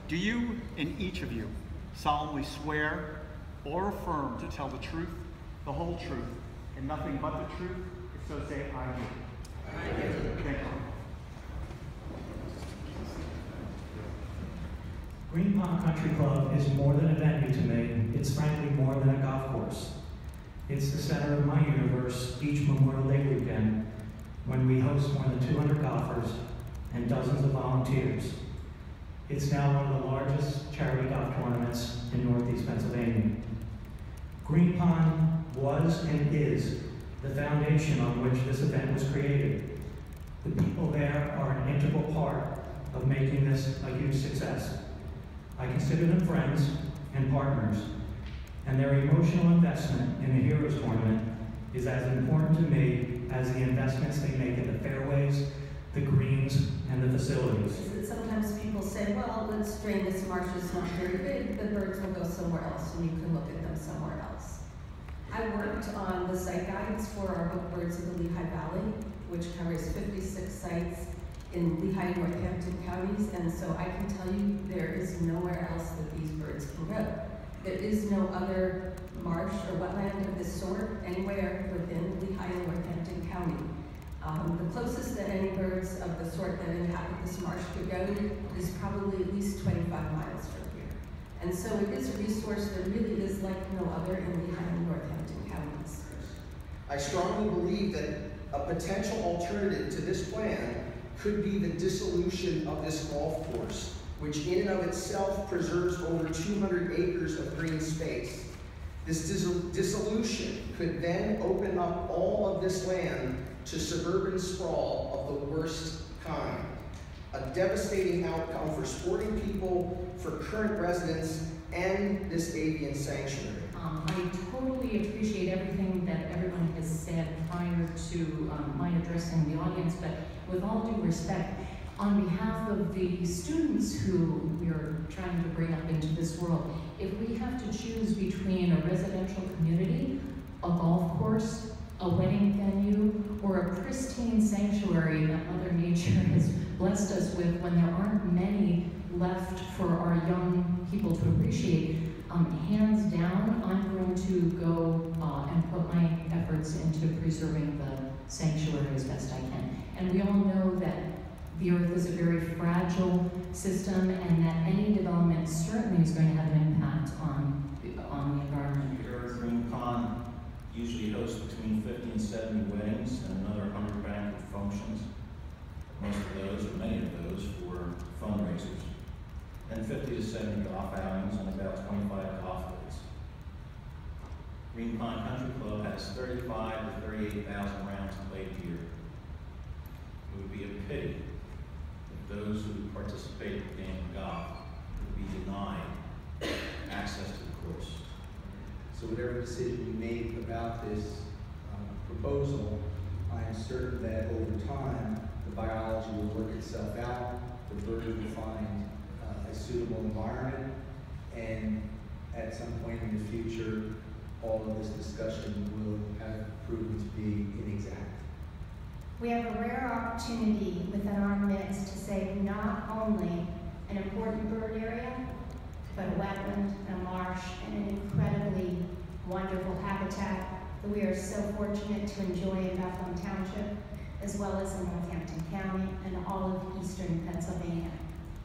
Do you and each of you solemnly swear or affirm to tell the truth, the whole truth, and nothing but the truth? If so, say I do. I do. Thank you. Green Pond Country Club is more than a venue to me. It's frankly more than a golf course. It's the center of my universe each Memorial Day weekend when we host more than 200 golfers and dozens of volunteers. It's now one of the largest charity golf tournaments in Northeast Pennsylvania. Green Pond was and is the foundation on which this event was created. The people there are an integral part of making this a huge success. I consider them friends and partners, and their emotional investment in the Heroes Tournament is as important to me as the investments they make in the fairways, the greens, and the facilities. Sometimes people say, well, let's drain this marsh, it's not very big, the birds will go somewhere else, and you can look at them somewhere else. I worked on the site guides for our book Birds of the Lehigh Valley, which covers 56 sites in Lehigh and Northampton counties, and so I can tell you there is nowhere else that these birds can go. There is no other marsh or wetland of this sort anywhere within Lehigh and Northampton County. The closest that any birds of the sort that inhabit this marsh could go is probably at least 25 miles from here. And so it is a resource that really is like no other in Lehigh and Northampton counties. I strongly believe that a potential alternative to this plan could be the dissolution of this golf course, which in and of itself preserves over 200 acres of green space. This dissolution could then open up all of this land to suburban sprawl of the worst kind. A devastating outcome for sporting people, for current residents, and this avian sanctuary. I totally appreciate everything that everyone has said prior to my addressing the audience, but with all due respect, on behalf of the students who we are trying to bring up into this world, if we have to choose between a residential community, a golf course, a wedding venue, or a pristine sanctuary that Mother Nature has blessed us with when there aren't many left for our young people to appreciate, hands down, I'm going to go and put my efforts into preserving the sanctuary as best I can. And we all know that the earth is a very fragile system and that any development certainly is going to have an impact on the environment. Here at Green Pond usually hosts between 50 and 70 weddings and another 100 banquet functions. Most of those, or many of those, for fundraisers. And 50 to 70 golf outings and about 25 golf days. Green Pond Country Club has 35 to 38,000 rounds played a year. It would be a pity if those who participate in the game of golf would be denied access to the course. So whatever decision you make about this proposal, I am certain that over time, the biology will work itself out, the birds will find a suitable environment, and at some point in the future, all of this discussion will have proven to be inexact. We have a rare opportunity within our midst to save not only an important bird area, but a wetland, a marsh, and an incredibly wonderful habitat that we are so fortunate to enjoy in Bethlehem Township, as well as in Northampton County and all of Eastern Pennsylvania.